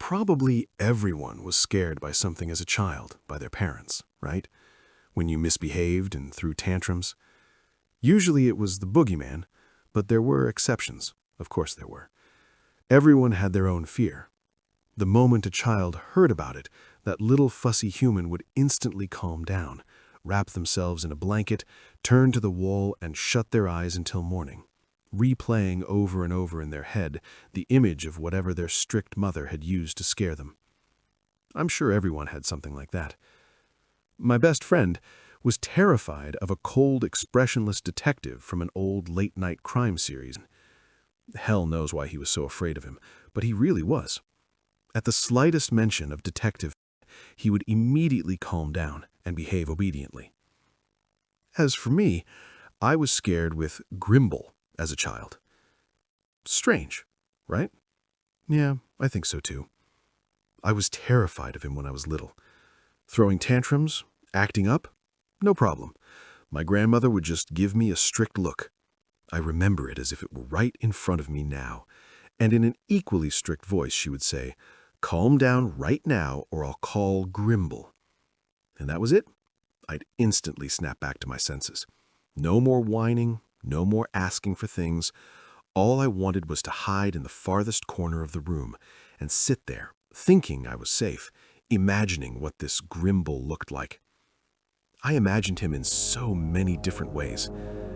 Probably everyone was scared by something as a child, by their parents, right? When you misbehaved and threw tantrums. Usually it was the boogeyman, but there were exceptions. Of course there were. Everyone had their own fear. The moment a child heard about it, that little fussy human would instantly calm down, wrap themselves in a blanket, turn to the wall, and shut their eyes until morning, replaying over and over in their head the image of whatever their strict mother had used to scare them. I'm sure everyone had something like that. My best friend was terrified of a cold, expressionless detective from an old late-night crime series. Hell knows why he was so afraid of him, but he really was. At the slightest mention of detective, he would immediately calm down and behave obediently. As for me, I was scared with Grimble as a child. Strange, right? Yeah, I think so too. I was terrified of him when I was little. Throwing tantrums, acting up, no problem. My grandmother would just give me a strict look. I remember it as if it were right in front of me now. And in an equally strict voice she would say, "Calm down right now or I'll call Grimble." And that was it. I'd instantly snap back to my senses. No more whining, no more asking for things. All I wanted was to hide in the farthest corner of the room and sit there, thinking I was safe, imagining what this Grimble looked like. I imagined him in so many different ways.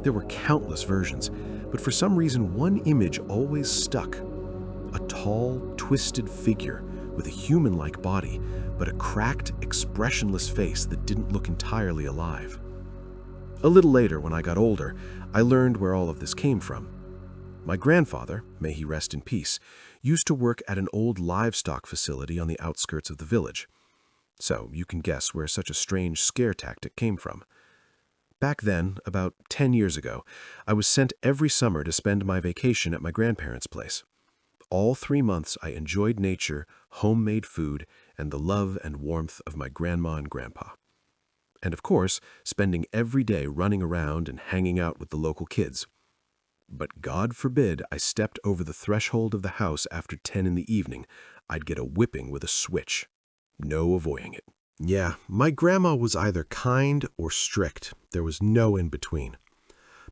There were countless versions, but for some reason one image always stuck. A tall, twisted figure with a human-like body, but a cracked, expressionless face that didn't look entirely alive. A little later, when I got older, I learned where all of this came from. My grandfather, may he rest in peace, used to work at an old livestock facility on the outskirts of the village. So you can guess where such a strange scare tactic came from. Back then, about 10 years ago, I was sent every summer to spend my vacation at my grandparents' place. All 3 months I enjoyed nature, homemade food, and the love and warmth of my grandma and grandpa. And of course, spending every day running around and hanging out with the local kids. But God forbid I stepped over the threshold of the house after 10 in the evening, I'd get a whipping with a switch. No avoiding it. Yeah, my grandma was either kind or strict. There was no in between.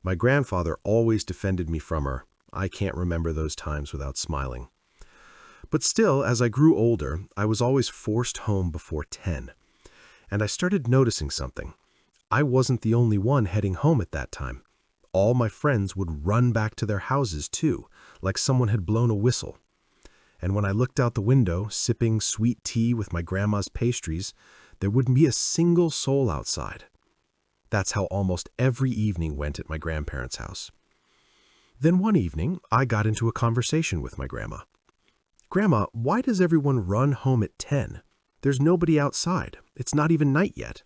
My grandfather always defended me from her. I can't remember those times without smiling. But still, as I grew older, I was always forced home before 10. And I started noticing something. I wasn't the only one heading home at that time. All my friends would run back to their houses too, like someone had blown a whistle. And when I looked out the window, sipping sweet tea with my grandma's pastries, there wouldn't be a single soul outside. That's how almost every evening went at my grandparents' house. Then one evening, I got into a conversation with my grandma. "Grandma, why does everyone run home at 10? There's nobody outside. It's not even night yet."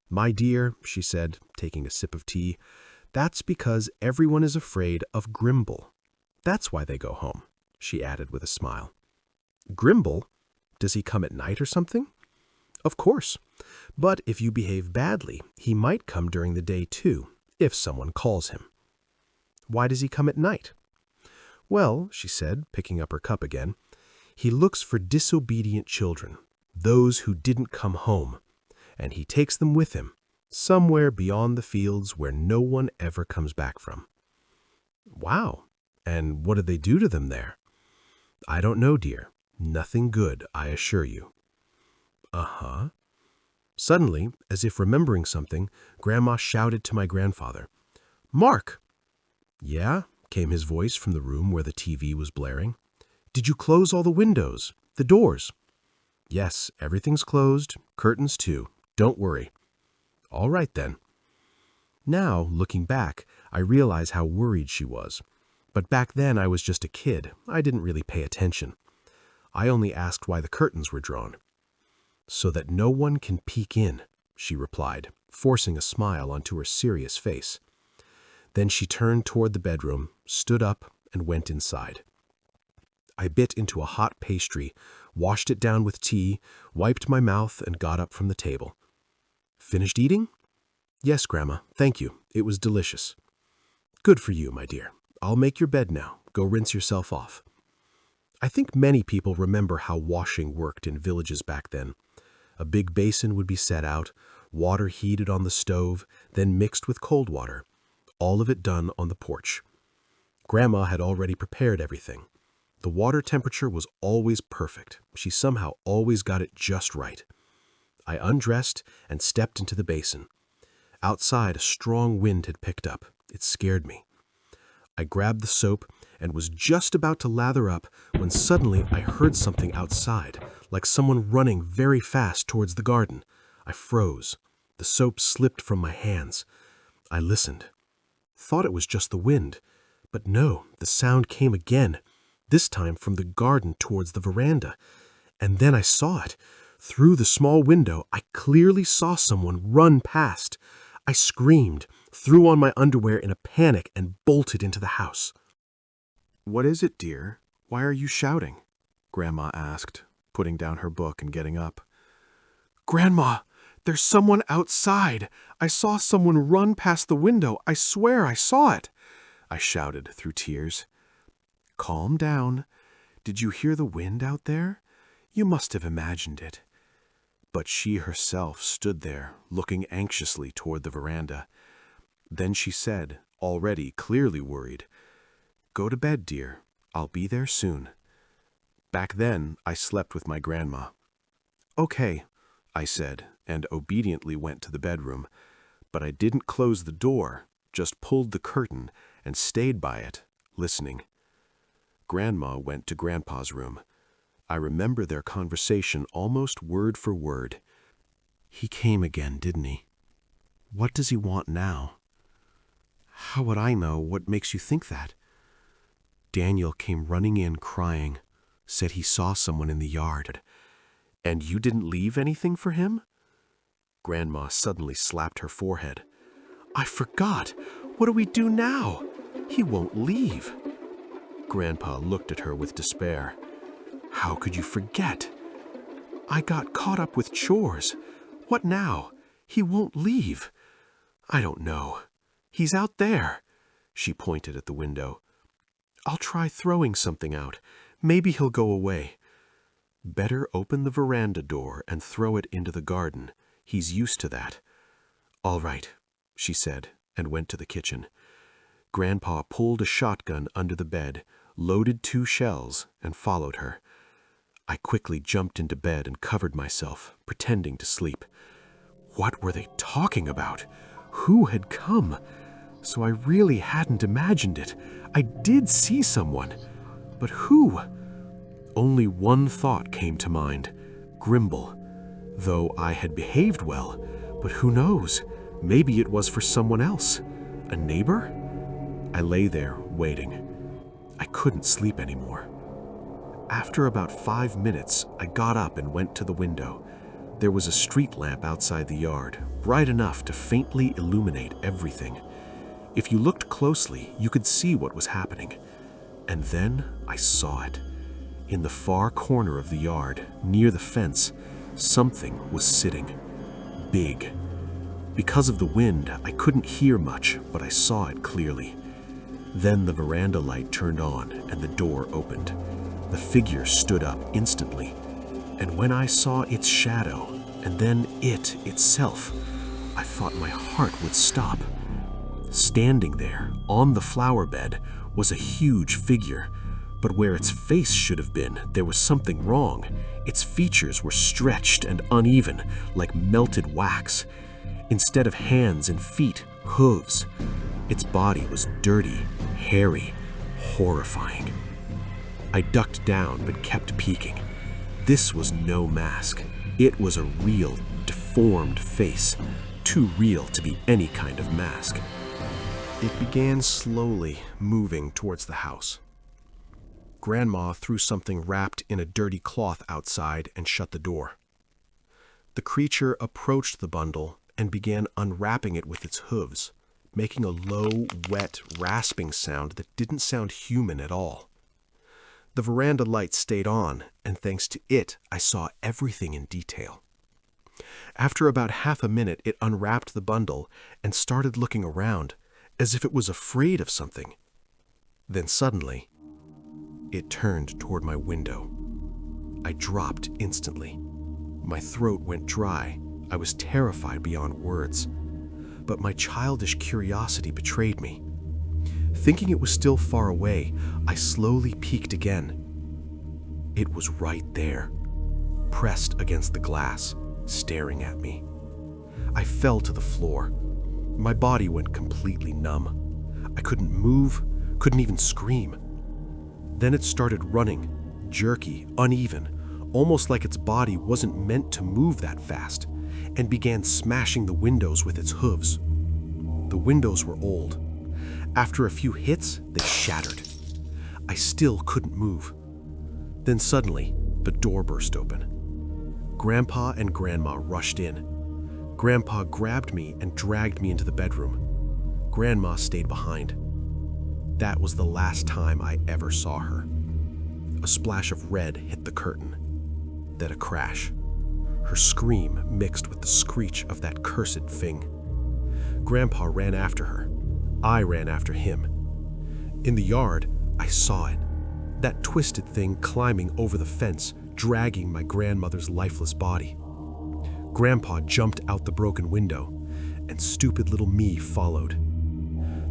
"My dear," she said, taking a sip of tea, "that's because everyone is afraid of Grimble. That's why they go home," she added with a smile. "Grimble? Does he come at night or something?" "Of course. But if you behave badly, he might come during the day too, if someone calls him." "Why does he come at night?" "Well," she said, picking up her cup again, "he looks for disobedient children, those who didn't come home, and he takes them with him, somewhere beyond the fields where no one ever comes back from." "Wow. And what do they do to them there?" "I don't know, dear. Nothing good, I assure you." "Uh-huh." Suddenly, as if remembering something, Grandma shouted to my grandfather, "Mark!" "Yeah?" came his voice from the room where the TV was blaring. "Did you close all the windows, the doors?" "Yes, everything's closed, curtains too. Don't worry." "All right then." Now, looking back, I realize how worried she was. But back then I was just a kid. I didn't really pay attention. I only asked why the curtains were drawn. "So that no one can peek in," she replied, forcing a smile onto her serious face. Then she turned toward the bedroom, stood up, and went inside. I bit into a hot pastry, washed it down with tea, wiped my mouth, and got up from the table. "Finished eating?" "Yes, Grandma, thank you. It was delicious." "Good for you, my dear. I'll make your bed now. Go rinse yourself off." I think many people remember how washing worked in villages back then. A big basin would be set out, water heated on the stove, then mixed with cold water, all of it done on the porch. Grandma had already prepared everything. The water temperature was always perfect. She somehow always got it just right. I undressed and stepped into the basin. Outside, a strong wind had picked up. It scared me. I grabbed the soap and was just about to lather up when suddenly I heard something outside, like someone running very fast towards the garden. I froze. The soap slipped from my hands. I listened. Thought it was just the wind. But no, the sound came again, this time from the garden towards the veranda. And then I saw it. Through the small window, I clearly saw someone run past. I screamed, threw on my underwear in a panic, and bolted into the house. "What is it, dear? Why are you shouting?" Grandma asked, putting down her book and getting up. "Grandma, there's someone outside. I saw someone run past the window. I swear I saw it," I shouted through tears. "Calm down. Did you hear the wind out there? You must have imagined it." But she herself stood there, looking anxiously toward the veranda. Then she said, already clearly worried, "Go to bed, dear. I'll be there soon." Back then, I slept with my grandma. "Okay," I said, and obediently went to the bedroom. But I didn't close the door, just pulled the curtain and stayed by it, listening. Grandma went to Grandpa's room. I remember their conversation almost word for word. "He came again, didn't he? What does he want now?" "How would I know? What makes you think that?" "Daniel came running in crying, said he saw someone in the yard." "And you didn't leave anything for him?" Grandma suddenly slapped her forehead. "I forgot. What do we do now? He won't leave." Grandpa looked at her with despair. "How could you forget?" "I got caught up with chores. What now? He won't leave." "I don't know. He's out there." She pointed at the window. "I'll try throwing something out. Maybe he'll go away." "Better open the veranda door and throw it into the garden. He's used to that." "All right," she said, and went to the kitchen. Grandpa pulled a shotgun under the bed, loaded 2 shells, and followed her. I quickly jumped into bed and covered myself, pretending to sleep. What were they talking about? Who had come? So I really hadn't imagined it. I did see someone. But who? Only one thought came to mind: Grimble. Though I had behaved well, but who knows? Maybe it was for someone else. A neighbor? I lay there, waiting. I couldn't sleep anymore. After about 5 minutes, I got up and went to the window. There was a street lamp outside the yard, bright enough to faintly illuminate everything. If you looked closely, you could see what was happening. And then I saw it. In the far corner of the yard, near the fence, something was sitting. Big. Because of the wind, I couldn't hear much, but I saw it clearly. Then the veranda light turned on and the door opened. The figure stood up instantly. And when I saw its shadow, and then it itself, I thought my heart would stop. Standing there, on the flower bed, was a huge figure. But where its face should have been, there was something wrong. Its features were stretched and uneven, like melted wax. Instead of hands and feet, hooves. Its body was dirty, hairy, horrifying. I ducked down but kept peeking. This was no mask. It was a real, deformed face, too real to be any kind of mask. It began slowly moving towards the house. Grandma threw something wrapped in a dirty cloth outside and shut the door. The creature approached the bundle and began unwrapping it with its hooves, making a low, wet, rasping sound that didn't sound human at all. The veranda light stayed on, and thanks to it, I saw everything in detail. After about half a minute, it unwrapped the bundle and started looking around, as if it was afraid of something. Then suddenly, It turned toward my window. I dropped instantly. My throat went dry. I was terrified beyond words. But my childish curiosity betrayed me. Thinking it was still far away, I slowly peeked again. It was right there, pressed against the glass, staring at me. I fell to the floor. My body went completely numb. I couldn't move, couldn't even scream. Then it started running, jerky, uneven, almost like its body wasn't meant to move that fast, and began smashing the windows with its hooves. The windows were old. After a few hits, they shattered. I still couldn't move. Then suddenly, the door burst open. Grandpa and Grandma rushed in. Grandpa grabbed me and dragged me into the bedroom. Grandma stayed behind. That was the last time I ever saw her. A splash of red hit the curtain. Then a crash. Her scream mixed with the screech of that cursed thing. Grandpa ran after her. I ran after him. In the yard, I saw it. That twisted thing climbing over the fence, dragging my grandmother's lifeless body. Grandpa jumped out the broken window, and stupid little me followed.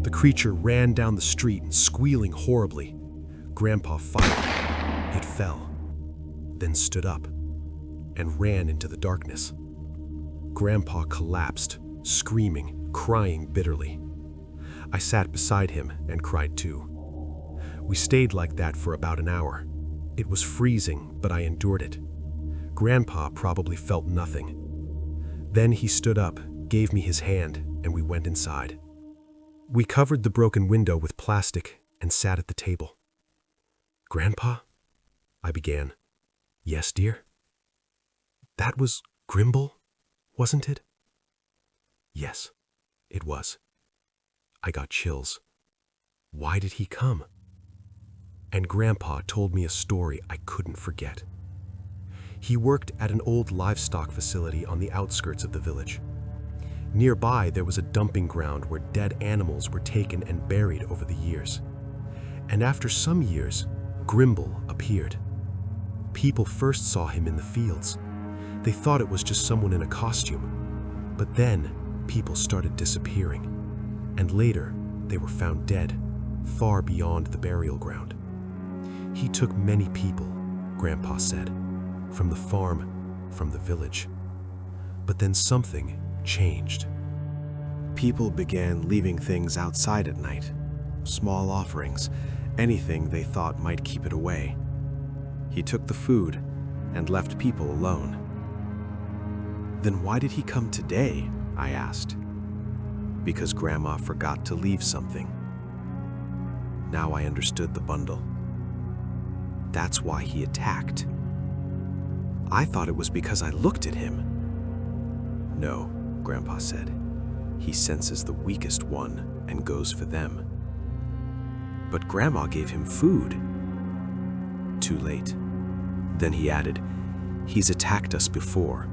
The creature ran down the street, squealing horribly. Grandpa fired. It fell, then stood up, and ran into the darkness. Grandpa collapsed, screaming, crying bitterly. I sat beside him and cried too. We stayed like that for about an hour. It was freezing, but I endured it. Grandpa probably felt nothing. Then he stood up, gave me his hand, and we went inside. We covered the broken window with plastic and sat at the table. "Grandpa?" I began. "Yes, dear?" "That was Grimble, wasn't it?" "Yes, it was." I got chills. Why did he come? And Grandpa told me a story I couldn't forget. He worked at an old livestock facility on the outskirts of the village. Nearby, there was a dumping ground where dead animals were taken and buried over the years. And after some years, Grimble appeared. People first saw him in the fields. They thought it was just someone in a costume. But then, people started disappearing. And later, they were found dead, far beyond the burial ground. He took many people, Grandpa said, from the farm, from the village. But then something changed. People began leaving things outside at night. Small offerings, anything they thought might keep it away. He took the food and left people alone. Then why did he come today? I asked. Because Grandma forgot to leave something. Now I understood the bundle. That's why he attacked. I thought it was because I looked at him. No, Grandpa said. He senses the weakest one and goes for them. But Grandma gave him food. Too late. Then he added, "He's attacked us before.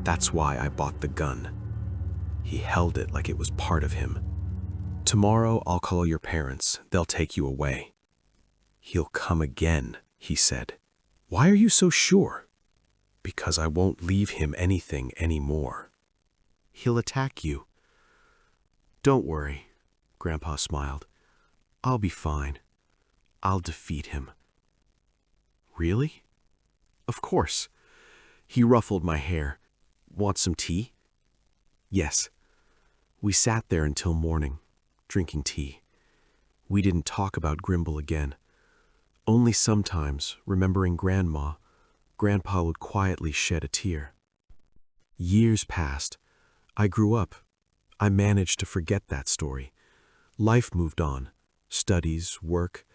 That's why I bought the gun." He held it like it was part of him. "Tomorrow I'll call your parents. They'll take you away." "He'll come again," he said. "Why are you so sure?" "Because I won't leave him anything anymore." "He'll attack you." "Don't worry," Grandpa smiled. "I'll be fine. I'll defeat him." "Really?" "Of course." He ruffled my hair. "Want some tea?" "Yes." We sat there until morning, drinking tea. We didn't talk about Grimble again. Only sometimes, remembering Grandma, Grandpa would quietly shed a tear. Years passed. I grew up. I managed to forget that story. Life moved on. Studies, work.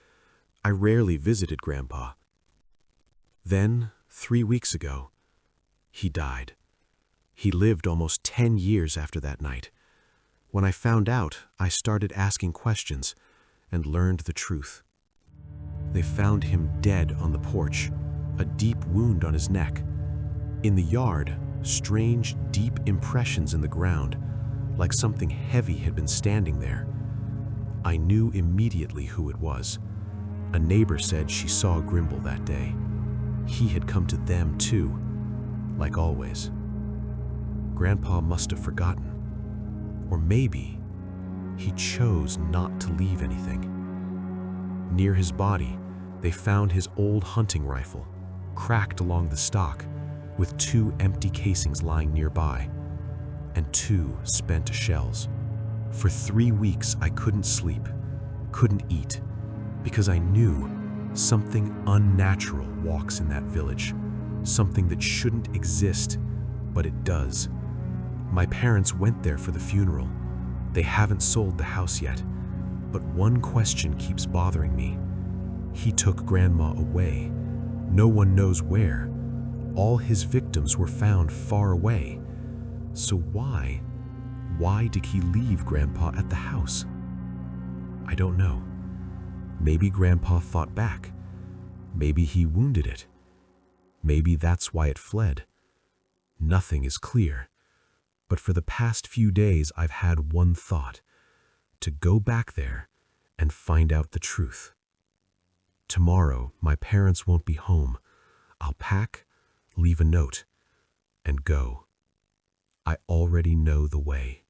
I rarely visited Grandpa. Then, 3 weeks ago, he died. He lived almost 10 years after that night. When I found out, I started asking questions and learned the truth. They found him dead on the porch, a deep wound on his neck. In the yard, strange, deep impressions in the ground, like something heavy had been standing there. I knew immediately who it was. A neighbor said she saw Grimble that day. He had come to them too, like always. Grandpa must have forgotten. Or maybe he chose not to leave anything. Near his body, they found his old hunting rifle, cracked along the stock, with 2 empty casings lying nearby, and 2 spent shells. For 3 weeks, I couldn't sleep, couldn't eat, because I knew something unnatural walks in that village, something that shouldn't exist, but it does. My parents went there for the funeral. They haven't sold the house yet, but one question keeps bothering me. He took Grandma away. No one knows where. All his victims were found far away. So why did he leave Grandpa at the house? I don't know. Maybe Grandpa fought back. Maybe he wounded it. Maybe that's why it fled. Nothing is clear. But for the past few days, I've had one thought: to go back there and find out the truth. Tomorrow, my parents won't be home. I'll pack, leave a note, and go. I already know the way.